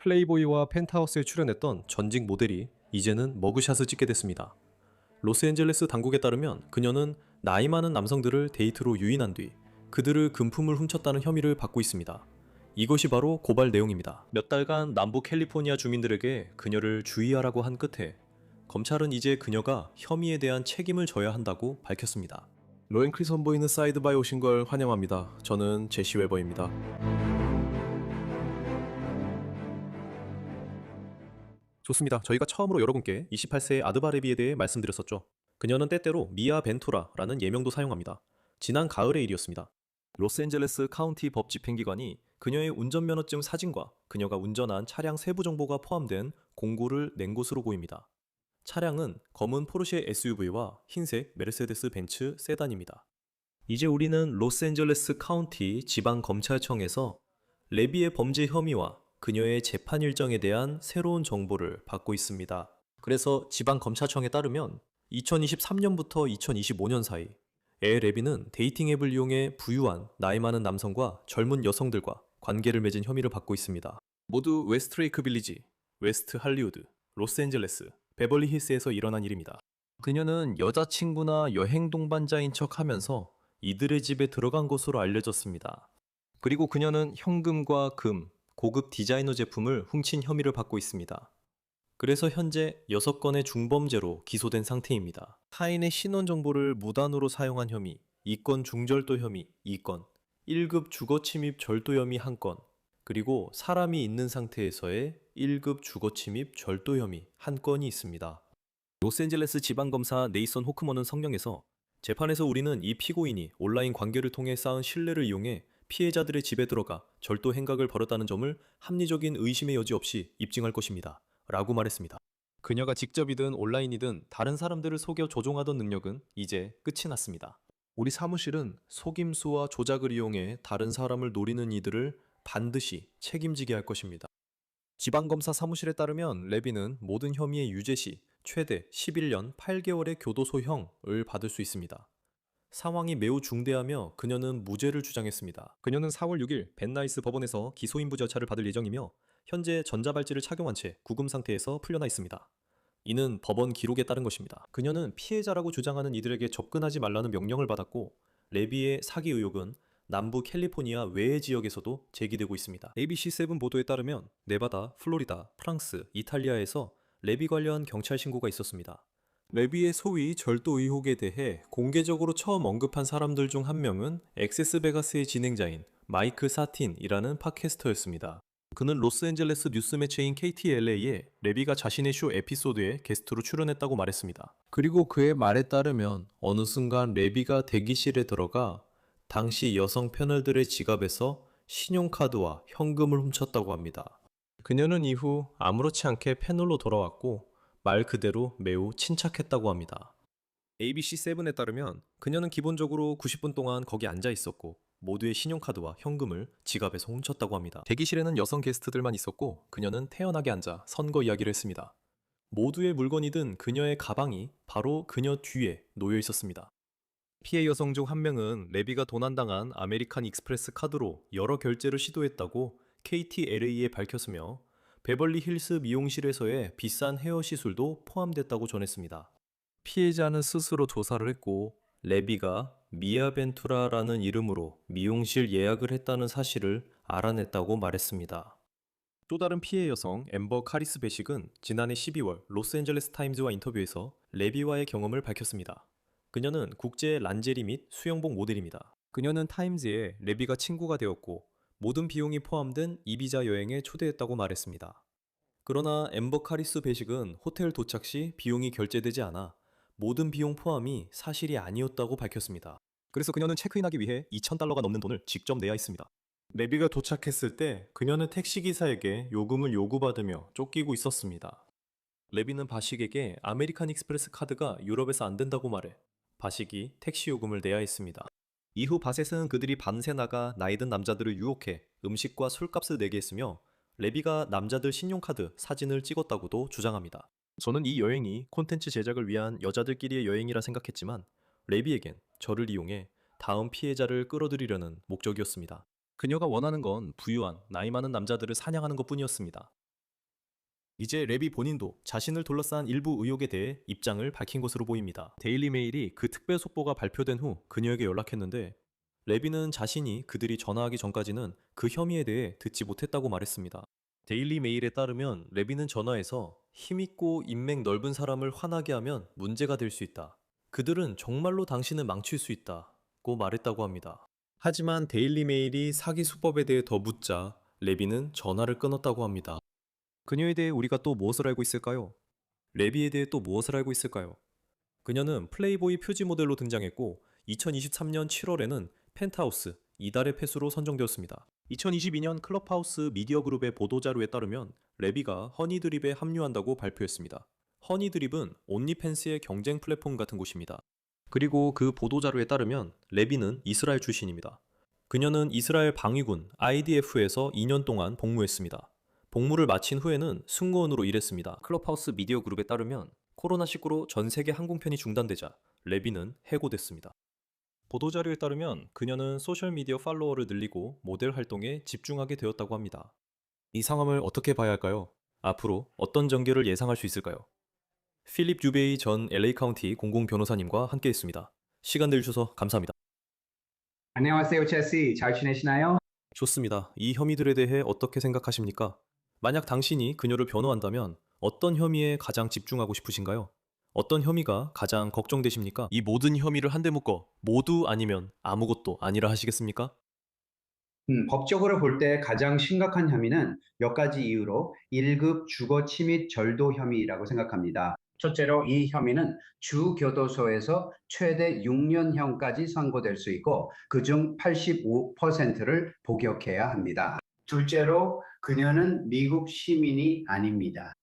플레이보이와 펜트하우스에 출연했던 전직 모델이 이제는 머그샷을 찍게 됐습니다. 로스앤젤레스 당국에 따르면 그녀는 나이 많은 남성들을 데이트로 유인한 뒤 그들을 금품을 훔쳤다는 혐의를 받고 있습니다. 이것이 바로 고발 내용입니다. 몇 달간 남부 캘리포니아 주민들에게 그녀를 주의하라고 한 끝에 검찰은 이제 그녀가 혐의에 대한 책임을 져야 한다고 밝혔습니다. 로앤크리 선보이는 사이드바에 오신 걸 환영합니다. 저는 제시 웨버입니다. 좋습니다. 저희가 처음으로 여러분께 28세의 아드바 레비에 대해 말씀드렸었죠. 그녀는 때때로 미아 벤투라라는 예명도 사용합니다. 지난 가을의 일이었습니다. 로스앤젤레스 카운티 법 집행기관이 그녀의 운전면허증 사진과 그녀가 운전한 차량 세부 정보가 포함된 공고를 낸 것으로 보입니다. 차량은 검은 포르쉐 SUV와 흰색 메르세데스 벤츠 세단입니다. 이제 우리는 로스앤젤레스 카운티 지방검찰청에서 레비의 범죄 혐의와 그녀의 재판 일정에 대한 새로운 정보를 받고 있습니다. 그래서 지방검찰청에 따르면 2023년부터 2025년 사이 레비는 데이팅 앱을 이용해 부유한 나이 많은 남성과 젊은 여성들과 관계를 맺은 혐의를 받고 있습니다. 모두 웨스트레이크 빌리지, 웨스트 할리우드, 로스앤젤레스, 베벌리 힐스에서 일어난 일입니다. 그녀는 여자친구나 여행 동반자인 척 하면서 이들의 집에 들어간 것으로 알려졌습니다. 그리고 그녀는 현금과 금, 고급 디자이너 제품을 훔친 혐의를 받고 있습니다. 그래서 현재 6건의 중범죄로 기소된 상태입니다. 타인의 신원 정보를 무단으로 사용한 혐의, 2건 중절도 혐의 2건, 1급 주거침입 절도 혐의 1건, 그리고 사람이 있는 상태에서의 1급 주거침입 절도 혐의 1건이 있습니다. 로스앤젤레스 지방검사 네이선 호크먼은 성명에서 재판에서 우리는 이 피고인이 온라인 관계를 통해 쌓은 신뢰를 이용해 피해자들의 집에 들어가 절도 행각을 벌였다는 점을 합리적인 의심의 여지 없이 입증할 것입니다. 라고 말했습니다. 그녀가 직접이든 온라인이든 다른 사람들을 속여 조종하던 능력은 이제 끝이 났습니다. 우리 사무실은 속임수와 조작을 이용해 다른 사람을 노리는 이들을 반드시 책임지게 할 것입니다. 지방검사 사무실에 따르면 레비는 모든 혐의의 유죄 시 최대 11년 8개월의 교도소형을 받을 수 있습니다. 상황이 매우 중대하며 그녀는 무죄를 주장했습니다. 그녀는 4월 6일 벤나이스 법원에서 기소인부 절차를 받을 예정이며 현재 전자발찌를 착용한 채 구금 상태에서 풀려나 있습니다. 이는 법원 기록에 따른 것입니다. 그녀는 피해자라고 주장하는 이들에게 접근하지 말라는 명령을 받았고 레비의 사기 의혹은 남부 캘리포니아 외의 지역에서도 제기되고 있습니다. ABC7 보도에 따르면 네바다, 플로리다, 프랑스, 이탈리아에서 레비 관련 경찰 신고가 있었습니다. 레비의 소위 절도 의혹에 대해 공개적으로 처음 언급한 사람들 중 한 명은 엑세스베가스의 진행자인 마이크 사틴이라는 팟캐스터였습니다. 그는 로스앤젤레스 뉴스 매체인 KTLA에 레비가 자신의 쇼 에피소드에 게스트로 출연했다고 말했습니다. 그리고 그의 말에 따르면 어느 순간 레비가 대기실에 들어가 당시 여성 패널들의 지갑에서 신용카드와 현금을 훔쳤다고 합니다. 그녀는 이후 아무렇지 않게 패널로 돌아왔고 말 그대로 매우 침착했다고 합니다. ABC7에 따르면 그녀는 기본적으로 90분 동안 거기 앉아 있었고 모두의 신용카드와 현금을 지갑에서 훔쳤다고 합니다. 대기실에는 여성 게스트들만 있었고 그녀는 태연하게 앉아 선거 이야기를 했습니다. 모두의 물건이 든 그녀의 가방이 바로 그녀 뒤에 놓여 있었습니다. 피해 여성 중 한 명은 레비가 도난당한 아메리칸 익스프레스 카드로 여러 결제를 시도했다고 KTLA에 밝혔으며 베벌리 힐스 미용실에서의 비싼 헤어 시술도 포함됐다고 전했습니다. 피해자는 스스로 조사를 했고 레비가 미아 벤투라라는 이름으로 미용실 예약을 했다는 사실을 알아냈다고 말했습니다. 또 다른 피해 여성 앰버 카리스 베식은 지난해 12월 로스앤젤레스 타임즈와 인터뷰에서 레비와의 경험을 밝혔습니다. 그녀는 국제 란제리 및 수영복 모델입니다. 그녀는 타임즈에 레비가 친구가 되었고 모든 비용이 포함된 이비자 여행에 초대했다고 말했습니다. 그러나 앰버 카리스 베식은 호텔 도착 시 비용이 결제되지 않아 모든 비용 포함이 사실이 아니었다고 밝혔습니다. 그래서 그녀는 체크인하기 위해 $2,000가 넘는 돈을 직접 내야 했습니다. 레비가 도착했을 때 그녀는 택시기사에게 요금을 요구받으며 쫓기고 있었습니다. 레비는 바식에게 아메리칸 익스프레스 카드가 유럽에서 안 된다고 말해 바식이 택시 요금을 내야 했습니다. 이후 바셋은 그들이 밤새 나가 나이든 남자들을 유혹해 음식과 술값을 내게 했으며 레비가 남자들 신용카드 사진을 찍었다고도 주장합니다. 저는 이 여행이 콘텐츠 제작을 위한 여자들끼리의 여행이라 생각했지만 레비에겐 저를 이용해 다음 피해자를 끌어들이려는 목적이었습니다. 그녀가 원하는 건 부유한 나이 많은 남자들을 사냥하는 것뿐이었습니다. 이제 레비 본인도 자신을 둘러싼 일부 의혹에 대해 입장을 밝힌 것으로 보입니다. 데일리 메일이 그 특별 속보가 발표된 후 그녀에게 연락했는데 레비는 자신이 그들이 전화하기 전까지는 그 혐의에 대해 듣지 못했다고 말했습니다. 데일리 메일에 따르면 레비는 전화해서 힘있고 인맥 넓은 사람을 화나게 하면 문제가 될 수 있다. 그들은 정말로 당신을 망칠 수 있다고 말했다고 합니다. 하지만 데일리 메일이 사기 수법에 대해 더 묻자 레비는 전화를 끊었다고 합니다. 그녀에 대해 우리가 또 무엇을 알고 있을까요? 레비에 대해 또 무엇을 알고 있을까요? 그녀는 플레이보이 표지 모델로 등장했고 2023년 7월에는 펜트하우스 이달의 패수로 선정되었습니다. 2022년 클럽하우스 미디어 그룹의 보도자료에 따르면 레비가 허니드립에 합류한다고 발표했습니다. 허니드립은 온리팬스의 경쟁 플랫폼 같은 곳입니다. 그리고 그 보도자료에 따르면 레비는 이스라엘 출신입니다. 그녀는 이스라엘 방위군 IDF에서 2년 동안 복무했습니다. 복무를 마친 후에는 승무원으로 일했습니다. 클럽하우스 미디어 그룹에 따르면 코로나19로 전 세계 항공편이 중단되자 레비는 해고됐습니다. 보도자료에 따르면 그녀는 소셜미디어 팔로워를 늘리고 모델 활동에 집중하게 되었다고 합니다. 이 상황을 어떻게 봐야 할까요? 앞으로 어떤 전개를 예상할 수 있을까요? 필립 듀베이 전 LA 카운티 공공 변호사님과 함께 했습니다. 시간 내주셔서 감사합니다. 안녕하세요, 제시. 잘 지내시나요? 좋습니다. 이 혐의들에 대해 어떻게 생각하십니까? 만약 당신이 그녀를 변호한다면 어떤 혐의에 가장 집중하고 싶으신가요? 어떤 혐의가 가장 걱정되십니까? 이 모든 혐의를 한데 묶어 모두 아니면 아무것도 아니라 하시겠습니까? 법적으로 볼 때 가장 심각한 혐의는 몇 가지 이유로 1급 주거 침입 절도 혐의라고 생각합니다. 첫째로 이 혐의는 주교도소에서 최대 6년형까지 선고될 수 있고 그중 85%를 복역해야 합니다. 둘째로 그녀는 미국 시민이 아닙니다.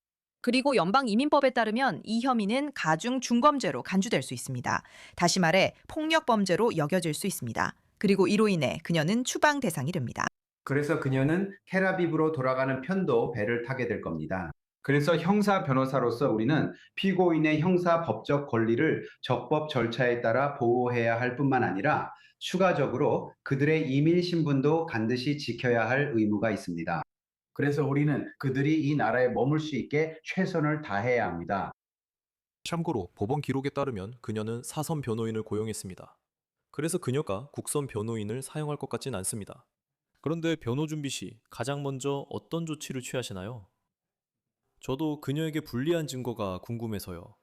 그리고 연방이민법에 따르면 이 혐의는 가중 중범죄로 간주될 수 있습니다. 다시 말해 폭력범죄로 여겨질 수 있습니다. 그리고 이로 인해 그녀는 추방 대상이 됩니다. 그래서 그녀는 텔아비브로 돌아가는 편도 배를 타게 될 겁니다. 그래서 형사 변호사로서 우리는 피고인의 형사 법적 권리를 적법 절차에 따라 보호해야 할 뿐만 아니라 추가적으로 그들의 이민 신분도 반드시 지켜야 할 의무가 있습니다. 그래서 우리는 그들이 이 나라에 머물 수 있게 최선을 다해야 합니다. 참고로 법원 기록에 따르면 그녀는 사선 변호인을 고용했습니다. 그래서 그녀가 국선 변호인을 사용할 것 같진 않습니다. 그런데 변호 준비 시 가장 먼저 어떤 조치를 취하시나요? 저도 그녀에게 불리한 증거가 궁금해서요.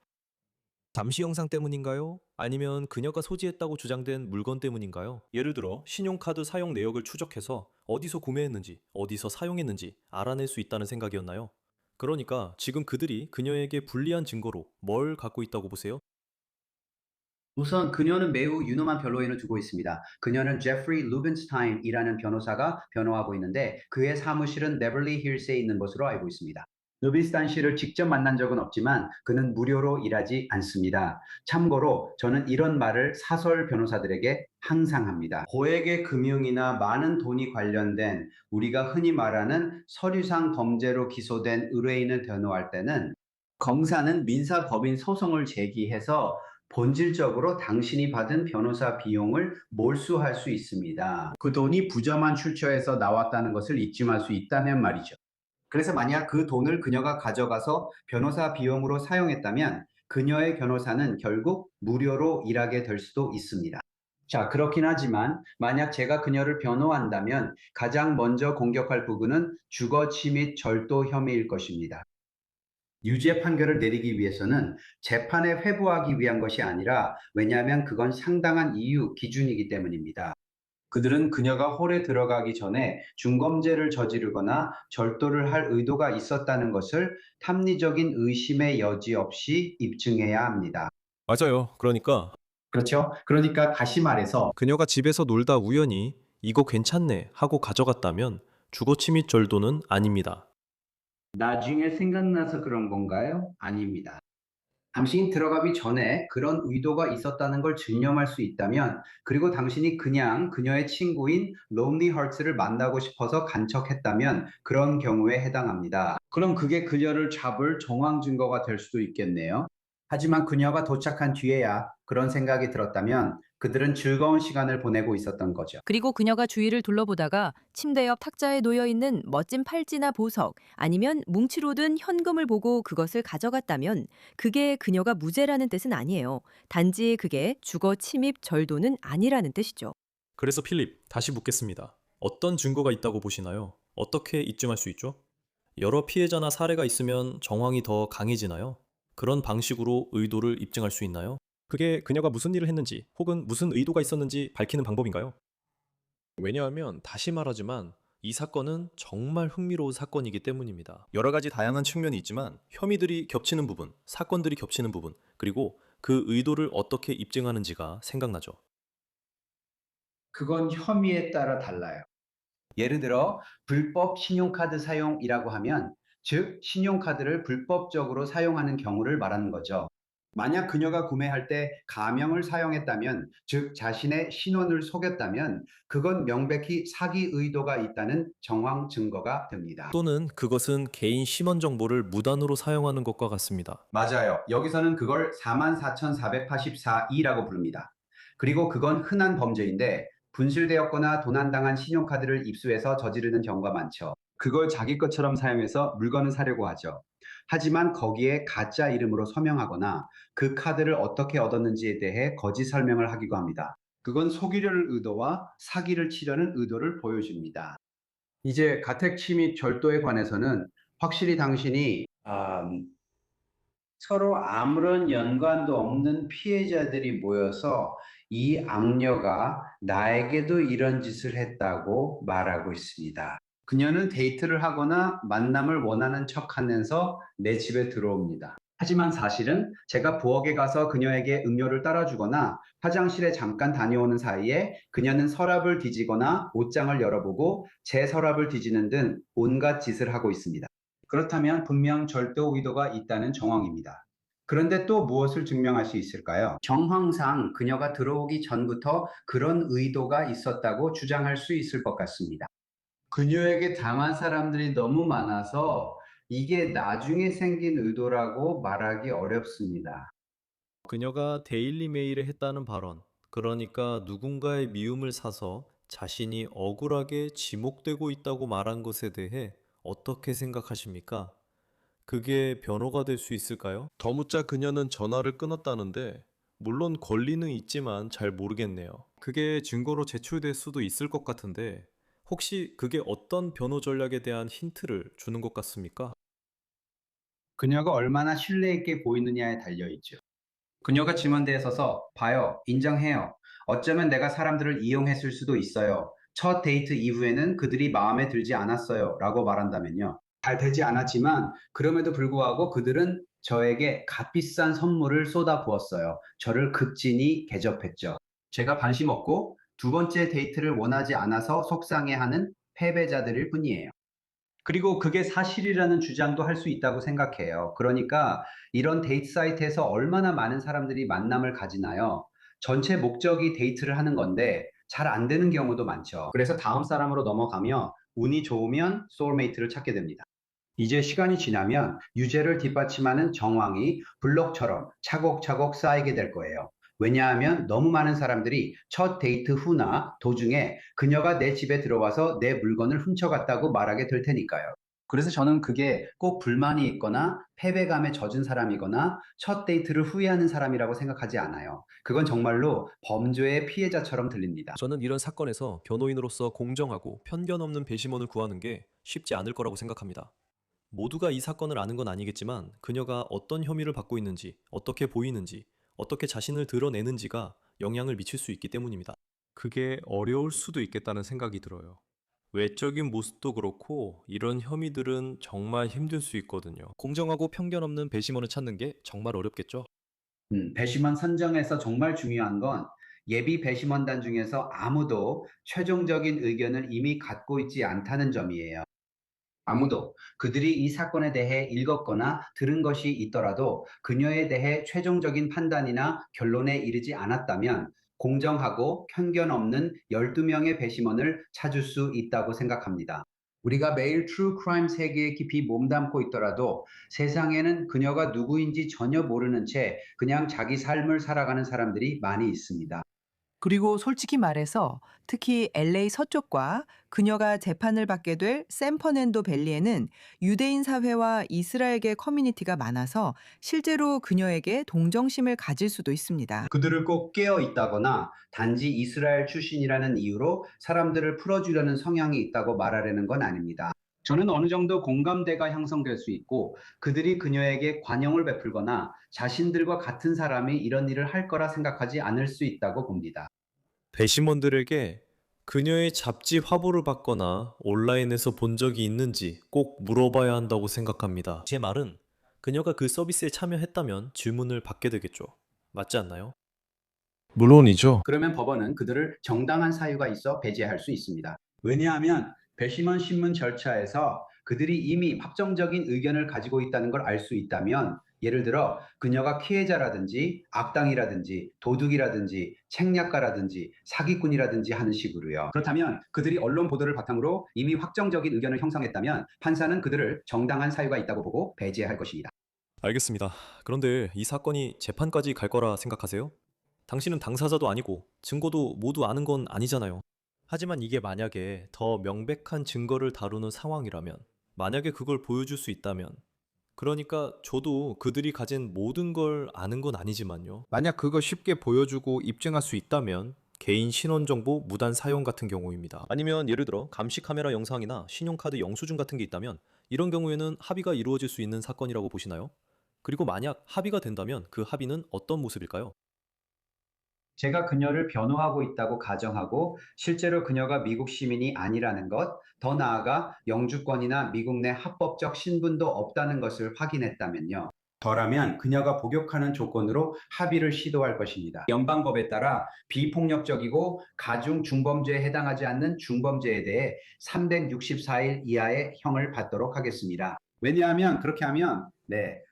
잠시 영상 때문인가요? 아니면 그녀가 소지했다고 주장된 물건 때문인가요? 예를 들어 신용카드 사용 내역을 추적해서 어디서 구매했는지, 어디서 사용했는지 알아낼 수 있다는 생각이었나요? 그러니까 지금 그들이 그녀에게 불리한 증거로 뭘 갖고 있다고 보세요? 우선 그녀는 매우 유능한 변호인을 두고 있습니다. 그녀는 제프리 루벤스타인이라는 변호사가 변호하고 있는데 그의 사무실은 네벌리 힐스에 있는 것으로 알고 있습니다. 루벤스타인 씨를 직접 만난 적은 없지만 그는 무료로 일하지 않습니다. 참고로 저는 이런 말을 사설 변호사들에게 항상 합니다. 고액의 금융이나 많은 돈이 관련된 우리가 흔히 말하는 서류상 범죄로 기소된 의뢰인을 변호할 때는 검사는 민사법인 소송을 제기해서 본질적으로 당신이 받은 변호사 비용을 몰수할 수 있습니다. 그 돈이 부정한 출처에서 나왔다는 것을 입증할 수 있다면 말이죠. 그래서 만약 그 돈을 그녀가 가져가서 변호사 비용으로 사용했다면 그녀의 변호사는 결국 무료로 일하게 될 수도 있습니다. 자, 그렇긴 하지만 만약 제가 그녀를 변호한다면 가장 먼저 공격할 부분은 주거 침입 절도 혐의일 것입니다. 유죄 판결을 내리기 위해서는 재판에 회부하기 위한 것이 아니라 왜냐하면 그건 상당한 이유, 기준이기 때문입니다. 그들은 그녀가 홀에 들어가기 전에 중범죄를 저지르거나 절도를 할 의도가 있었다는 것을 합리적인 의심의 여지 없이 입증해야 합니다. 맞아요. 그렇죠? 그러니까 다시 말해서 그녀가 집에서 놀다 우연히 이거 괜찮네 하고 가져갔다면 주거 침입 절도는 아닙니다. 나중에 생각나서 그런 건가요? 아닙니다. 당신이 들어가기 전에 그런 의도가 있었다는 걸 증명할 수 있다면 그리고 당신이 그냥 그녀의 친구인 론리 허츠를 만나고 싶어서 간척했다면 그런 경우에 해당합니다. 그럼 그게 그녀를 잡을 정황 증거가 될 수도 있겠네요. 하지만 그녀가 도착한 뒤에야 그런 생각이 들었다면 그들은 즐거운 시간을 보내고 있었던 거죠. 그리고 그녀가 주위를 둘러보다가 침대 옆 탁자에 놓여 있는 멋진 팔찌나 보석 아니면 뭉치로 든 현금을 보고 그것을 가져갔다면 그게 그녀가 무죄라는 뜻은 아니에요. 단지 그게 주거 침입 절도는 아니라는 뜻이죠. 그래서 필립, 다시 묻겠습니다. 어떤 증거가 있다고 보시나요? 어떻게 입증할 수 있죠? 여러 피해자나 사례가 있으면 정황이 더 강해지나요? 그런 방식으로 의도를 입증할 수 있나요? 그게 그녀가 무슨 일을 했는지 혹은 무슨 의도가 있었는지 밝히는 방법인가요? 왜냐하면 다시 말하지만 이 사건은 정말 흥미로운 사건이기 때문입니다. 여러 가지 다양한 측면이 있지만 혐의들이 겹치는 부분, 사건들이 겹치는 부분, 그리고 그 의도를 어떻게 입증하는지가 생각나죠. 그건 혐의에 따라 달라요. 예를 들어 불법 신용카드 사용이라고 하면 즉 신용카드를 불법적으로 사용하는 경우를 말하는 거죠. 만약 그녀가 구매할 때 가명을 사용했다면 즉 자신의 신원을 속였다면 그건 명백히 사기 의도가 있다는 정황 증거가 됩니다. 또는 그것은 개인 신원 정보를 무단으로 사용하는 것과 같습니다. 맞아요. 여기서는 그걸 44,484이라고 부릅니다. 그리고 그건 흔한 범죄인데 분실되었거나 도난당한 신용카드를 입수해서 저지르는 경우가 많죠. 그걸 자기 것처럼 사용해서 물건을 사려고 하죠. 하지만 거기에 가짜 이름으로 서명하거나 그 카드를 어떻게 얻었는지에 대해 거짓 설명을 하기도 합니다. 그건 속이려는 의도와 사기를 치려는 의도를 보여줍니다. 이제 가택 침입 절도에 관해서는 확실히 당신이 서로 아무런 연관도 없는 피해자들이 모여서 이 악녀가 나에게도 이런 짓을 했다고 말하고 있습니다. 그녀는 데이트를 하거나 만남을 원하는 척하면서 내 집에 들어옵니다. 하지만 사실은 제가 부엌에 가서 그녀에게 음료를 따라주거나 화장실에 잠깐 다녀오는 사이에 그녀는 서랍을 뒤지거나 옷장을 열어보고 제 서랍을 뒤지는 등 온갖 짓을 하고 있습니다. 그렇다면 분명 절도 의도가 있다는 정황입니다. 그런데 또 무엇을 증명할 수 있을까요? 정황상 그녀가 들어오기 전부터 그런 의도가 있었다고 주장할 수 있을 것 같습니다. 그녀에게 당한 사람들이 너무 많아서 이게 나중에 생긴 의도라고 말하기 어렵습니다. 그녀가 데일리 메일에 했다는 발언, 그러니까 누군가의 미움을 사서 자신이 억울하게 지목되고 있다고 말한 것에 대해 어떻게 생각하십니까? 그게 변호가 될 수 있을까요? 더 묻자 그녀는 전화를 끊었다는데 물론 권리는 있지만 잘 모르겠네요. 그게 증거로 제출될 수도 있을 것 같은데 혹시 그게 어떤 변호 전략에 대한 힌트를 주는 것 같습니까? 그녀가 얼마나 신뢰 있게 보이느냐에 달려있죠. 그녀가 증언대에 서서 봐요, 인정해요. 어쩌면 내가 사람들을 이용했을 수도 있어요. 첫 데이트 이후에는 그들이 마음에 들지 않았어요. 라고 말한다면요. 잘 되지 않았지만 그럼에도 불구하고 그들은 저에게 값비싼 선물을 쏟아 부었어요. 저를 극진히 대접했죠. 제가 관심 없고 두 번째 데이트를 원하지 않아서 속상해하는 패배자들일 뿐이에요. 그리고 그게 사실이라는 주장도 할 수 있다고 생각해요. 그러니까 이런 데이트 사이트에서 얼마나 많은 사람들이 만남을 가지나요? 전체 목적이 데이트를 하는 건데 잘 안 되는 경우도 많죠. 그래서 다음 사람으로 넘어가며 운이 좋으면 소울메이트를 찾게 됩니다. 이제 시간이 지나면 유죄를 뒷받침하는 정황이 블록처럼 차곡차곡 쌓이게 될 거예요. 왜냐하면 너무 많은 사람들이 첫 데이트 후나 도중에 그녀가 내 집에 들어와서 내 물건을 훔쳐갔다고 말하게 될 테니까요. 그래서 저는 그게 꼭 불만이 있거나 패배감에 젖은 사람이거나 첫 데이트를 후회하는 사람이라고 생각하지 않아요. 그건 정말로 범죄의 피해자처럼 들립니다. 저는 이런 사건에서 변호인으로서 공정하고 편견 없는 배심원을 구하는 게 쉽지 않을 거라고 생각합니다. 모두가 이 사건을 아는 건 아니겠지만 그녀가 어떤 혐의를 받고 있는지, 어떻게 보이는지, 어떻게 자신을 드러내는지가 영향을 미칠 수 있기 때문입니다. 그게 어려울 수도 있겠다는 생각이 들어요. 외적인 모습도 그렇고 이런 혐의들은 정말 힘들 수 있거든요. 공정하고 편견 없는 배심원을 찾는 게 정말 어렵겠죠? 배심원 선정에서 정말 중요한 건 예비 배심원단 중에서 아무도 최종적인 의견을 이미 갖고 있지 않다는 점이에요. 아무도 그들이 이 사건에 대해 읽었거나 들은 것이 있더라도 그녀에 대해 최종적인 판단이나 결론에 이르지 않았다면 공정하고 편견 없는 12명의 배심원을 찾을 수 있다고 생각합니다. 우리가 매일 트루 크라임 세계에 깊이 몸담고 있더라도 세상에는 그녀가 누구인지 전혀 모르는 채 그냥 자기 삶을 살아가는 사람들이 많이 있습니다. 그리고 솔직히 말해서 특히 LA 서쪽과 그녀가 재판을 받게 될 샌퍼낸도 밸리에는 유대인 사회와 이스라엘계 커뮤니티가 많아서 실제로 그녀에게 동정심을 가질 수도 있습니다. 그들을 꼭 깨어 있다거나 단지 이스라엘 출신이라는 이유로 사람들을 풀어주려는 성향이 있다고 말하려는 건 아닙니다. 저는 어느 정도 공감대가 형성될 수 있고 그들이 그녀에게 관용을 베풀거나 자신들과 같은 사람이 이런 일을 할 거라 생각하지 않을 수 있다고 봅니다. 배심원들에게 그녀의 잡지 화보를 받거나 온라인에서 본 적이 있는지 꼭 물어봐야 한다고 생각합니다. 제 말은 그녀가 그 서비스에 참여했다면 질문을 받게 되겠죠. 맞지 않나요? 물론이죠. 그러면 법원은 그들을 정당한 사유가 있어 배제할 수 있습니다. 왜냐하면 배심원 신문 절차에서 그들이 이미 확정적인 의견을 가지고 있다는 걸 알 수 있다면 예를 들어 그녀가 피해자라든지 악당이라든지 도둑이라든지 책략가라든지 사기꾼이라든지 하는 식으로요. 그렇다면 그들이 언론 보도를 바탕으로 이미 확정적인 의견을 형성했다면 판사는 그들을 정당한 사유가 있다고 보고 배제할 것입니다. 알겠습니다. 그런데 이 사건이 재판까지 갈 거라 생각하세요? 당신은 당사자도 아니고 증거도 모두 아는 건 아니잖아요. 하지만 이게 만약에 더 명백한 증거를 다루는 상황이라면, 만약에 그걸 보여줄 수 있다면, 그러니까 저도 그들이 가진 모든 걸 아는 건 아니지만요. 만약 그거 쉽게 보여주고 입증할 수 있다면 개인 신원정보 무단 사용 같은 경우입니다. 아니면 예를 들어 감시 카메라 영상이나 신용카드 영수증 같은 게 있다면 이런 경우에는 합의가 이루어질 수 있는 사건이라고 보시나요? 그리고 만약 합의가 된다면 그 합의는 어떤 모습일까요? 제가 그녀를 변호하고 있다고 가정하고 실제로 그녀가 미국 시민이 아니라는 것, 더 나아가 영주권이나 미국 내 합법적 신분도 없다는 것을 확인했다면요. 저라면 그녀가 복역하는 조건으로 합의를 시도할 것입니다. 연방법에 따라 비폭력적이고 가중 중범죄에 해당하지 않는 중범죄에 대해 364일 이하의 형을 받도록 하겠습니다. 왜냐하면 그렇게 하면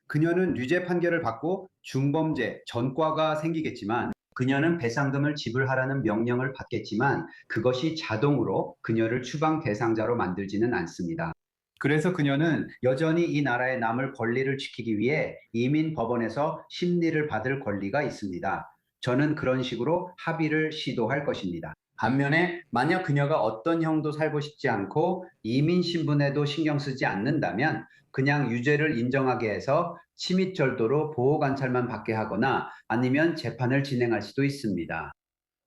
그녀는 유죄 판결을 받고 중범죄 전과가 생기겠지만 그녀는 배상금을 지불하라는 명령을 받겠지만 그것이 자동으로 그녀를 추방 대상자로 만들지는 않습니다. 그래서 그녀는 여전히 이 나라에 남을 권리를 지키기 위해 이민 법원에서 심리를 받을 권리가 있습니다. 저는 그런 식으로 합의를 시도할 것입니다. 반면에 만약 그녀가 어떤 형도 살고 싶지 않고 이민 신분에도 신경 쓰지 않는다면 그냥 유죄를 인정하게 해서 침입절도로 보호관찰만 받게 하거나 아니면 재판을 진행할 수도 있습니다.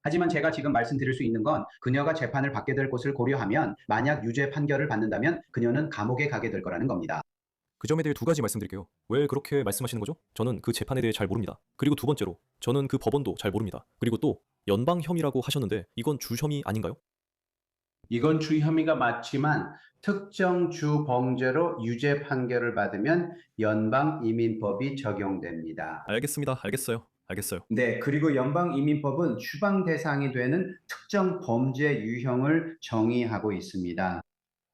하지만 제가 지금 말씀드릴 수 있는 건 그녀가 재판을 받게 될 것을 고려하면 만약 유죄 판결을 받는다면 그녀는 감옥에 가게 될 거라는 겁니다. 그 점에 대해 두 가지 말씀드릴게요. 왜 그렇게 말씀하시는 거죠? 저는 그 재판에 대해 잘 모릅니다. 그리고 두 번째로, 저는 그 법원도 잘 모릅니다. 그리고 또 연방 혐의라고 하셨는데 이건 주 혐의 아닌가요? 이건 주 혐의가 맞지만 특정 주 범죄로 유죄 판결을 받으면 연방 이민법이 적용됩니다. 알겠습니다. 알겠어요. 네, 그리고 연방 이민법은 추방 대상이 되는 특정 범죄 유형을 정의하고 있습니다.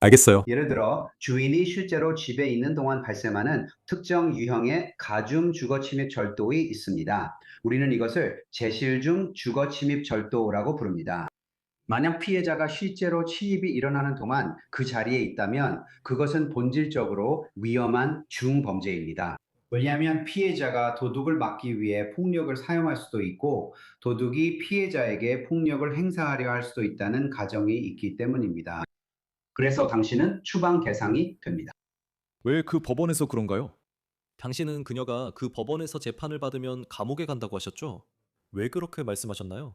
알겠어요. 예를 들어 주인이 실제로 집에 있는 동안 발생하는 특정 유형의 가중 주거 침입 절도가 있습니다. 우리는 이것을 재실중 주거 침입 절도라고 부릅니다. 만약 피해자가 실제로 침입이 일어나는 동안 그 자리에 있다면 그것은 본질적으로 위험한 중범죄입니다. 왜냐하면 피해자가 도둑을 막기 위해 폭력을 사용할 수도 있고 도둑이 피해자에게 폭력을 행사하려 할 수도 있다는 가정이 있기 때문입니다. 그래서 당신은 추방 대상이 됩니다. 왜 그 법원에서 그런가요? 당신은 그녀가 그 법원에서 재판을 받으면 감옥에 간다고 하셨죠? 왜 그렇게 말씀하셨나요?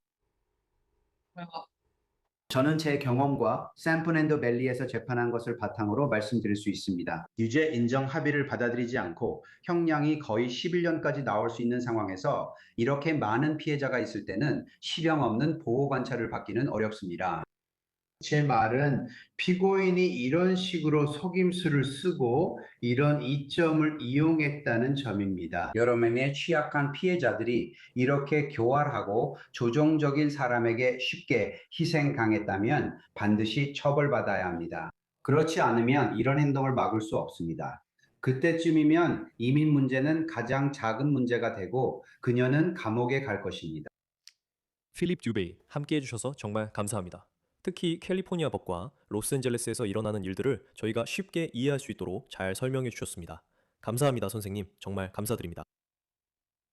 저는 제 경험과 샌프란도 밸리에서 재판한 것을 바탕으로 말씀드릴 수 있습니다. 유죄 인정 합의를 받아들이지 않고 형량이 거의 11년까지 나올 수 있는 상황에서 이렇게 많은 피해자가 있을 때는 실형 없는 보호 관찰을 받기는 어렵습니다. 제 말은 피고인이 이런 식으로 속임수를 쓰고 이런 이점을 이용했다는 점입니다. 여러 명의 취약한 피해자들이 이렇게 교활하고 조종적인 사람에게 쉽게 희생당했다면 반드시 처벌받아야 합니다. 그렇지 않으면 이런 행동을 막을 수 없습니다. 그때쯤이면 이민 문제는 가장 작은 문제가 되고 그녀는 감옥에 갈 것입니다. 필립 듀베이 함께 해주셔서 정말 감사합니다. 특히 캘리포니아 법과 로스앤젤레스에서 일어나는 일들을 저희가 쉽게 이해할 수 있도록 잘 설명해 주셨습니다. 감사합니다, 선생님. 정말 감사드립니다.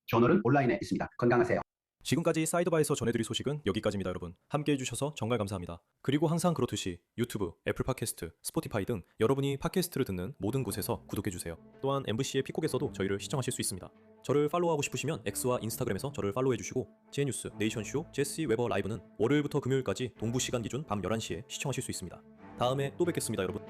저널은 온라인에 있습니다. 건강하세요. 지금까지 사이드바에서 전해드릴 소식은 여기까지입니다, 여러분. 함께 해주셔서 정말 감사합니다. 그리고 항상 그렇듯이 유튜브, 애플 팟캐스트, 스포티파이 등 여러분이 팟캐스트를 듣는 모든 곳에서 구독해주세요. 또한 MBC의 픽곡에서도 저희를 시청하실 수 있습니다. 저를 팔로우하고 싶으시면 X와 인스타그램에서 저를 팔로우해주시고 제뉴스, 네이션쇼, 제시 웨버 라이브는 월요일부터 금요일까지 동부 시간 기준 밤 11시에 시청하실 수 있습니다. 다음에 또 뵙겠습니다, 여러분.